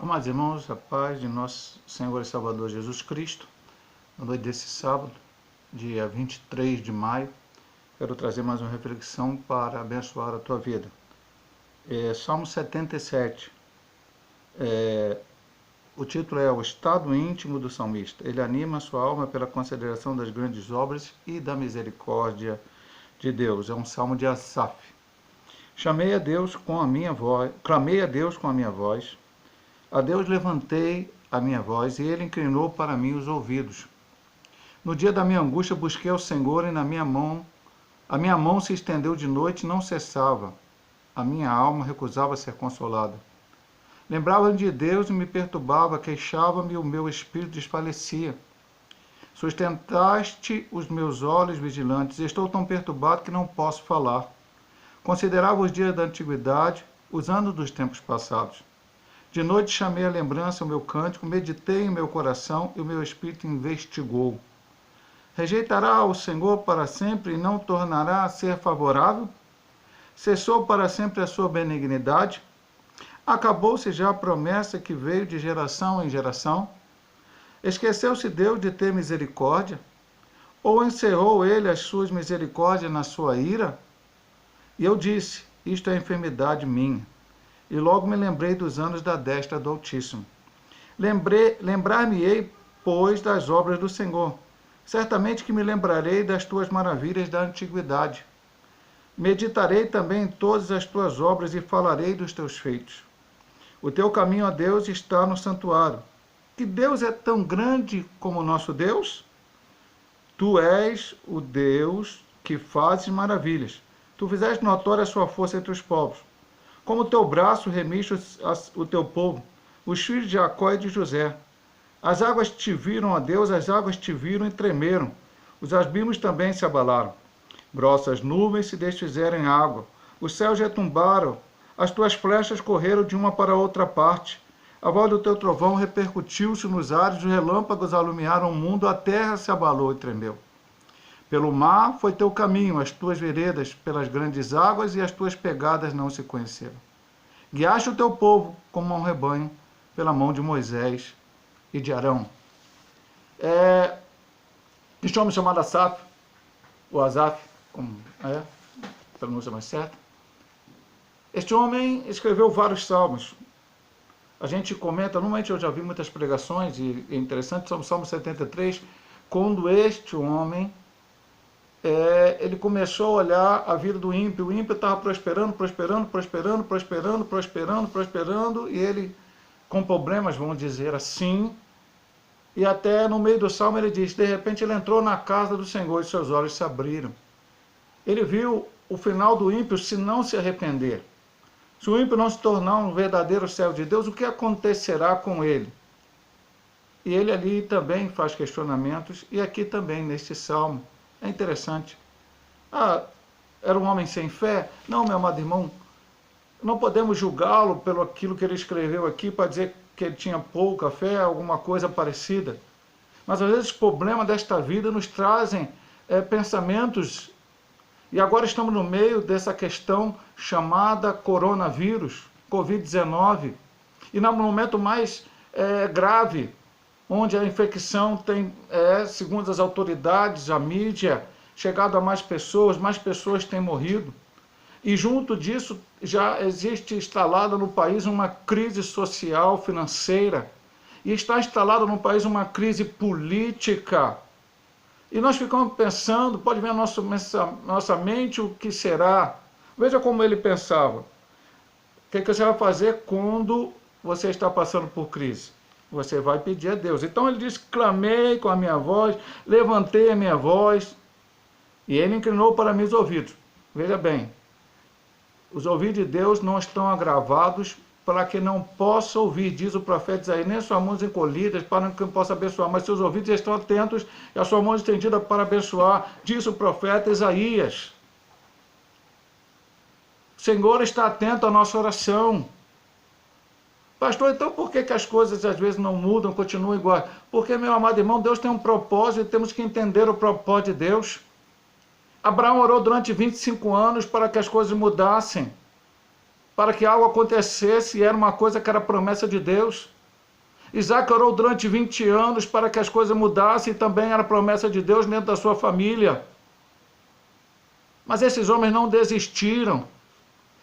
Amados irmãos, a paz de nosso Senhor e Salvador Jesus Cristo, na noite desse sábado, dia 23 de maio, quero trazer mais uma reflexão para abençoar a tua vida. Salmo 77, o título é O Estado Íntimo do Salmista. Ele anima a sua alma pela consideração das grandes obras e da misericórdia de Deus. É um salmo de Asaf. Clamei a Deus com a minha voz, a Deus levantei a minha voz, e ele inclinou para mim os ouvidos. No dia da minha angústia busquei ao Senhor, e a minha mão se estendeu de noite e não cessava. A minha alma recusava ser consolada. Lembrava-me de Deus e me perturbava, queixava-me e o meu espírito desfalecia. Sustentaste os meus olhos vigilantes, estou tão perturbado que não posso falar. Considerava os dias da antiguidade, os anos dos tempos passados. De noite chamei à lembrança o meu cântico, meditei em meu coração e o meu espírito investigou. Rejeitará o Senhor para sempre e não tornará a ser favorável? Cessou para sempre a sua benignidade? Acabou-se já a promessa que veio de geração em geração? Esqueceu-se Deus de ter misericórdia? Ou encerrou ele as suas misericórdias na sua ira? E eu disse, isto é enfermidade minha. E logo me lembrei dos anos da destra do Altíssimo. Lembrar-me-ei, pois, das obras do Senhor. Certamente que me lembrarei das tuas maravilhas da antiguidade. Meditarei também em todas as tuas obras e falarei dos teus feitos. O teu caminho, ó Deus, está no santuário. Que Deus é tão grande como o nosso Deus? Tu és o Deus que fazes maravilhas. Tu fizeste notória a sua força entre os povos. Como o teu braço remiste o teu povo, os filhos de Jacó e de José. As águas te viram, ó Deus, as águas te viram e tremeram. Os abismos também se abalaram. Grossas nuvens se desfizeram em água. Os céus retumbaram. As tuas flechas correram de uma para outra parte. A voz do teu trovão repercutiu-se nos ares, os relâmpagos alumiaram o mundo, a terra se abalou e tremeu. Pelo mar foi teu caminho, as tuas veredas pelas grandes águas, e as tuas pegadas não se conheceram. Guiaste o teu povo como um rebanho, pela mão de Moisés e de Arão. Este homem chamado Asaf, ou Asaf, como é a pronúncia mais certa. Este homem escreveu vários salmos. A gente comenta, normalmente eu já vi muitas pregações, e é interessante, sobre o Salmo 73, quando este homem ele começou a olhar a vida do ímpio. O ímpio estava prosperando, e ele com problemas, vamos dizer assim. E até no meio do salmo ele diz, de repente ele entrou na casa do Senhor e seus olhos se abriram. Ele viu o final do ímpio se não se arrepender. Se o ímpio não se tornar um verdadeiro servo de Deus, o que acontecerá com ele? E ele ali também faz questionamentos, e aqui também neste salmo. É interessante. Era um homem sem fé? Não, meu amado irmão, não podemos julgá-lo pelo aquilo que ele escreveu aqui para dizer que ele tinha pouca fé, alguma coisa parecida. Mas às vezes os problemas desta vida nos trazem pensamentos, e agora estamos no meio dessa questão chamada coronavírus, Covid-19, e no momento mais grave, onde a infecção tem, segundo as autoridades, a mídia, chegado a mais pessoas têm morrido. E junto disso já existe instalada no país uma crise social, financeira, e está instalada no país uma crise política. E nós ficamos pensando, pode ver na nossa mente o que será. Veja como ele pensava. O que você vai fazer quando você está passando por crise? Você vai pedir a Deus. Então ele diz, clamei com a minha voz, levantei a minha voz, e ele inclinou para mim os ouvidos. Veja bem, os ouvidos de Deus não estão agravados para que não possa ouvir, diz o profeta Isaías, nem suas mãos encolhidas para que não possa abençoar, mas seus ouvidos estão atentos e a sua mão estendida para abençoar, diz o profeta Isaías. O Senhor está atento à nossa oração. Pastor, então por que as coisas às vezes não mudam, continuam iguais? Porque, meu amado irmão, Deus tem um propósito e temos que entender o propósito de Deus. Abraão orou durante 25 anos para que as coisas mudassem, para que algo acontecesse, e era uma coisa que era promessa de Deus. Isaac orou durante 20 anos para que as coisas mudassem e também era promessa de Deus dentro da sua família. Mas esses homens não desistiram.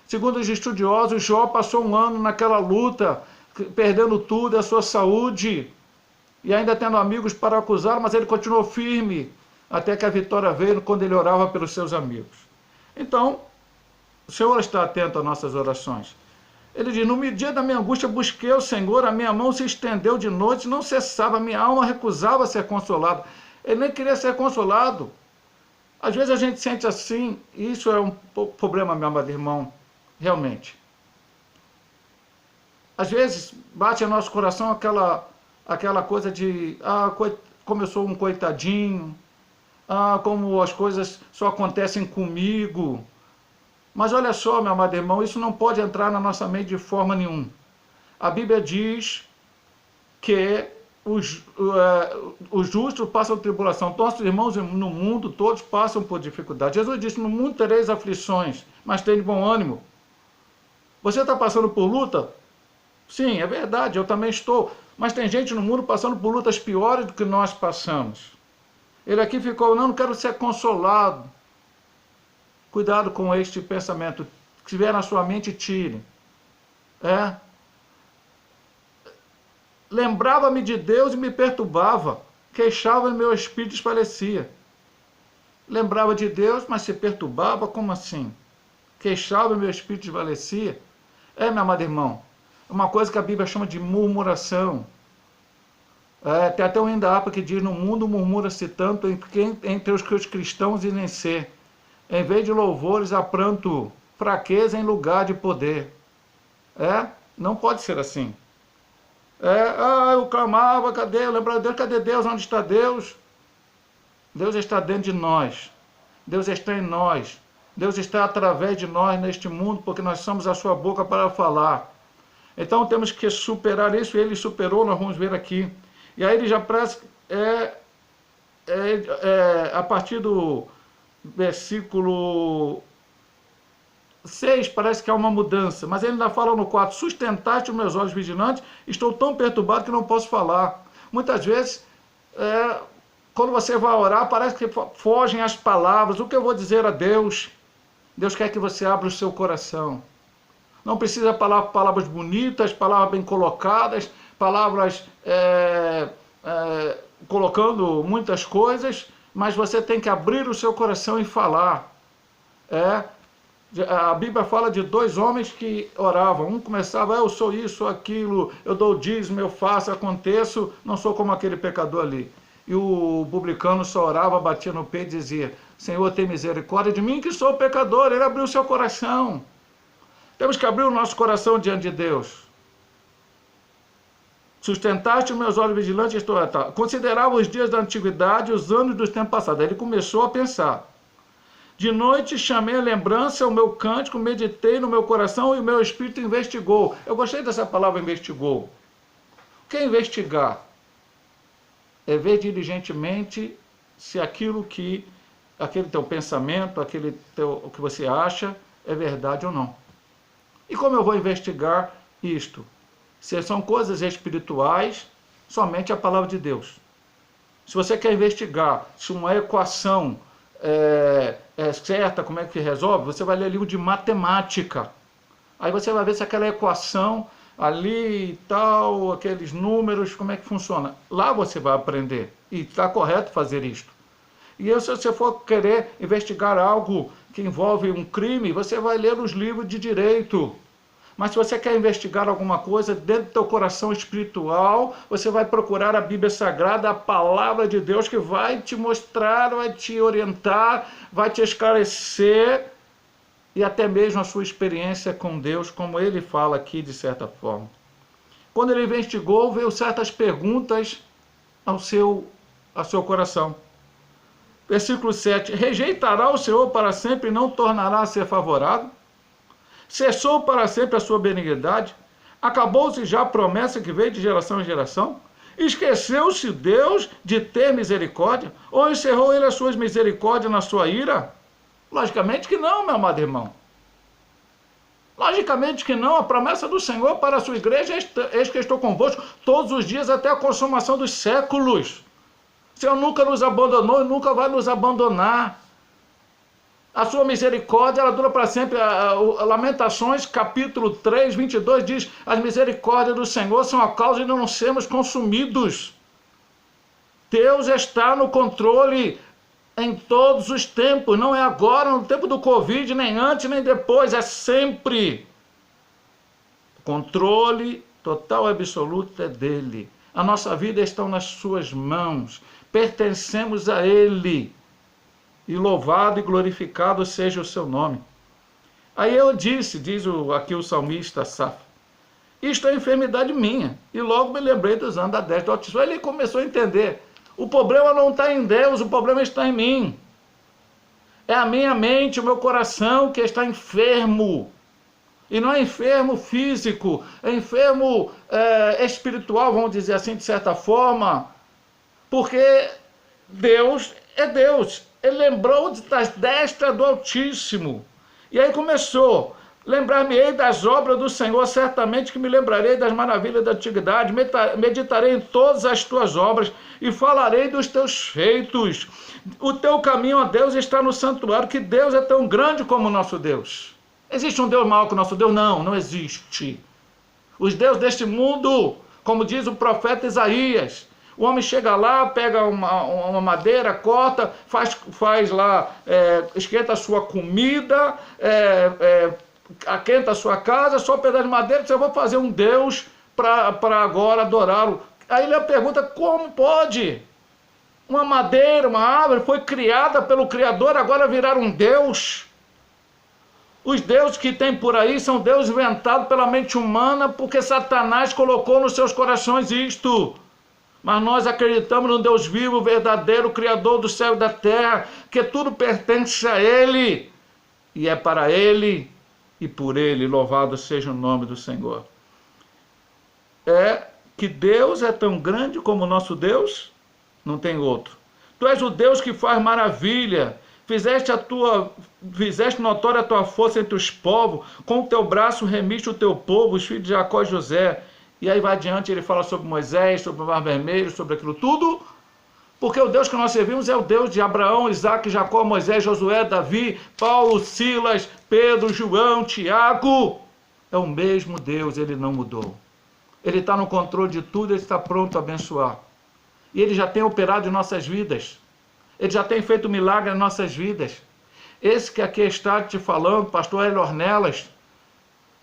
Segundo os estudiosos, Jó passou um ano naquela luta, perdendo tudo, a sua saúde, e ainda tendo amigos para acusar, mas ele continuou firme, até que a vitória veio quando ele orava pelos seus amigos. Então, o Senhor está atento às nossas orações. Ele diz, no dia da minha angústia busquei o Senhor, a minha mão se estendeu de noite, não cessava, a minha alma recusava ser consolada. Ele nem queria ser consolado. Às vezes a gente sente assim, e isso é um problema, meu amado irmão, realmente. Às vezes bate no nosso coração aquela coisa de, como eu sou um coitadinho, como as coisas só acontecem comigo. Mas olha só, meu amado irmão, isso não pode entrar na nossa mente de forma nenhuma. A Bíblia diz que os justos passam tribulação. Nossos irmãos no mundo, todos passam por dificuldade. Jesus disse, no mundo tereis aflições, mas tem de bom ânimo. Você está passando por luta? Sim, é verdade, eu também estou. Mas tem gente no mundo passando por lutas piores do que nós passamos. Ele aqui ficou, não quero ser consolado. Cuidado com este pensamento. Se vier na sua mente, tire. Lembrava-me de Deus e me perturbava. Queixava e meu espírito desfalecia. Lembrava de Deus, mas se perturbava? Como assim? Queixava e meu espírito desfalecia. Meu amado irmão, uma coisa que a Bíblia chama de murmuração. Tem até um Indapa que diz, no mundo murmura-se tanto entre os cristãos e nem ser. Em vez de louvores, há pranto, fraqueza em lugar de poder. Não pode ser assim. Eu clamava, cadê? Eu lembrava de Deus, cadê Deus? Onde está Deus? Deus está dentro de nós. Deus está em nós. Deus está através de nós neste mundo, porque nós somos a sua boca para falar. Então temos que superar isso, e ele superou, nós vamos ver aqui. E aí ele já parece, a partir do versículo 6, parece que há uma mudança, mas ele ainda fala no 4, sustentaste os meus olhos vigilantes, estou tão perturbado que não posso falar. Muitas vezes, quando você vai orar, parece que fogem as palavras, o que eu vou dizer a Deus? Deus quer que você abra o seu coração. Não precisa palavras bonitas, palavras bem colocadas, palavras colocando muitas coisas, mas você tem que abrir o seu coração e falar. A Bíblia fala de 2 homens que oravam. Um começava, eu sou isso, sou aquilo, eu dou o dízimo, eu faço, aconteço, não sou como aquele pecador ali. E o publicano só orava, batia no peito e dizia, Senhor, tem misericórdia de mim que sou pecador. Ele abriu o seu coração. Temos que abrir o nosso coração diante de Deus. Sustentaste os meus olhos vigilantes, considerava os dias da antiguidade, os anos dos tempos passados. Aí ele começou a pensar. De noite chamei a lembrança, o meu cântico, meditei no meu coração e o meu espírito investigou. Eu gostei dessa palavra investigou. O que é investigar? É ver diligentemente se aquele teu pensamento, o que você acha, é verdade ou não. E como eu vou investigar isto? Se são coisas espirituais, somente a palavra de Deus. Se você quer investigar se uma equação é certa, como é que resolve, você vai ler livro de matemática. Aí você vai ver se aquela equação ali e tal, aqueles números, como é que funciona. Lá você vai aprender. E está correto fazer isto. E se você for querer investigar algo que envolve um crime, você vai ler os livros de direito. Mas se você quer investigar alguma coisa dentro do teu coração espiritual, você vai procurar a Bíblia Sagrada, a palavra de Deus, que vai te mostrar, vai te orientar, vai te esclarecer, e até mesmo a sua experiência com Deus, como ele fala aqui de certa forma. Quando ele investigou, veio certas perguntas ao seu coração. Versículo 7, rejeitará o Senhor para sempre e não tornará a ser favorável? Cessou para sempre a sua benignidade? Acabou-se já a promessa que veio de geração em geração? Esqueceu-se Deus de ter misericórdia? Ou encerrou ele as suas misericórdias na sua ira? Logicamente que não, meu amado irmão. Logicamente que não, a promessa do Senhor para a sua igreja é: eis que estou convosco todos os dias até a consumação dos séculos. O Senhor nunca nos abandonou e nunca vai nos abandonar. A sua misericórdia, ela dura para sempre. Lamentações, capítulo 3, 22, diz: as misericórdias do Senhor são a causa de não sermos consumidos. Deus está no controle em todos os tempos, não é agora, no tempo do Covid, nem antes, nem depois, é sempre. O controle total e absoluto é dele. A nossa vida está nas suas mãos, pertencemos a ele. E louvado e glorificado seja o seu nome. Aí eu disse, diz aqui o salmista Asaf, isto é enfermidade minha. E logo me lembrei dos anos da destra do Altíssimo. Aí ele começou a entender, o problema não está em Deus, o problema está em mim. É a minha mente, o meu coração que está enfermo. E não é enfermo físico, é enfermo espiritual, vamos dizer assim, de certa forma. Porque Deus é Deus. Ele lembrou das destras do Altíssimo. E aí começou, lembrar-me-ei das obras do Senhor, certamente que me lembrarei das maravilhas da antiguidade, meditarei em todas as tuas obras e falarei dos teus feitos. O teu caminho, ó Deus, está no santuário, que Deus é tão grande como o nosso Deus. Existe um Deus maior que o nosso Deus? Não, não existe. Os deuses deste mundo, como diz o profeta Isaías, o homem chega lá, pega uma madeira, corta, faz lá, esquenta a sua comida, aquenta a sua casa, só um pedaço de madeira, eu vou fazer um Deus para agora adorá-lo. Aí ele pergunta, como pode? Uma madeira, uma árvore foi criada pelo Criador, agora virar um Deus? Os deuses que tem por aí são deuses inventados pela mente humana, porque Satanás colocou nos seus corações isto. Mas nós acreditamos no Deus vivo, verdadeiro, Criador do céu e da terra, que tudo pertence a Ele. E é para Ele e por Ele, louvado seja o nome do Senhor. É que Deus é tão grande como o nosso Deus, não tem outro. Tu és o Deus que faz maravilha, fizeste notória a tua força entre os povos, com o teu braço remiste o teu povo, os filhos de Jacó e José. E aí vai adiante, ele fala sobre Moisés, sobre o Mar Vermelho, sobre aquilo tudo, porque o Deus que nós servimos é o Deus de Abraão, Isaac, Jacó, Moisés, Josué, Davi, Paulo, Silas, Pedro, João, Tiago. É o mesmo Deus, ele não mudou. Ele está no controle de tudo, ele está pronto a abençoar. E ele já tem operado em nossas vidas. Ele já tem feito milagre em nossas vidas. Esse que aqui está te falando, pastor Hélio Ornelas,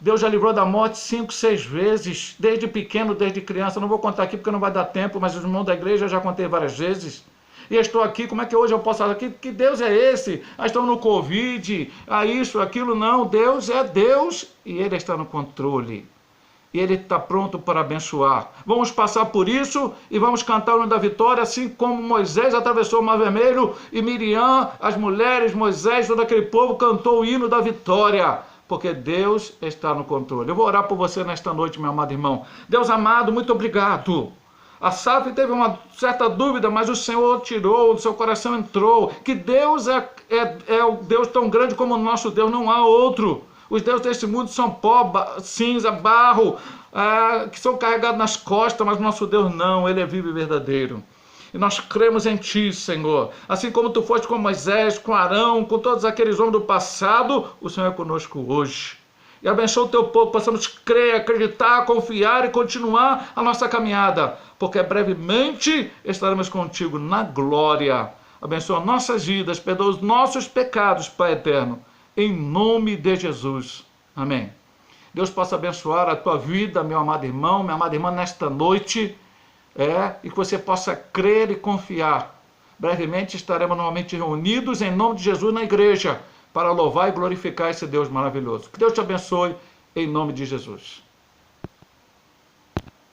Deus já livrou da morte 5, 6 vezes, desde pequeno, desde criança. Não vou contar aqui porque não vai dar tempo, mas os irmãos da igreja eu já contei várias vezes. E estou aqui, como é que hoje eu posso falar aqui? Que Deus é esse? Estamos no Covid, isso, aquilo, não. Deus é Deus e Ele está no controle. E Ele está pronto para abençoar. Vamos passar por isso e vamos cantar o hino da vitória, assim como Moisés atravessou o Mar Vermelho e Miriam, as mulheres, Moisés, todo aquele povo cantou o hino da vitória. Porque Deus está no controle. Eu vou orar por você nesta noite, meu amado irmão. Deus amado, muito obrigado. Asaf teve uma certa dúvida, mas o Senhor tirou, o seu coração entrou. Que Deus é o Deus tão grande como o nosso Deus, não há outro. Os deuses deste mundo são pó, cinza, barro, que são carregados nas costas, mas nosso Deus não, Ele é vivo e verdadeiro. E nós cremos em Ti, Senhor. Assim como Tu foste com Moisés, com Arão, com todos aqueles homens do passado, o Senhor é conosco hoje. E abençoa o Teu povo, possamos crer, acreditar, confiar e continuar a nossa caminhada, porque brevemente estaremos contigo na glória. Abençoa nossas vidas, perdoa os nossos pecados, Pai eterno, em nome de Jesus. Amém. Deus possa abençoar a tua vida, meu amado irmão, minha amada irmã, nesta noite, e que você possa crer e confiar. Brevemente estaremos novamente reunidos em nome de Jesus na igreja, para louvar e glorificar esse Deus maravilhoso. Que Deus te abençoe, em nome de Jesus.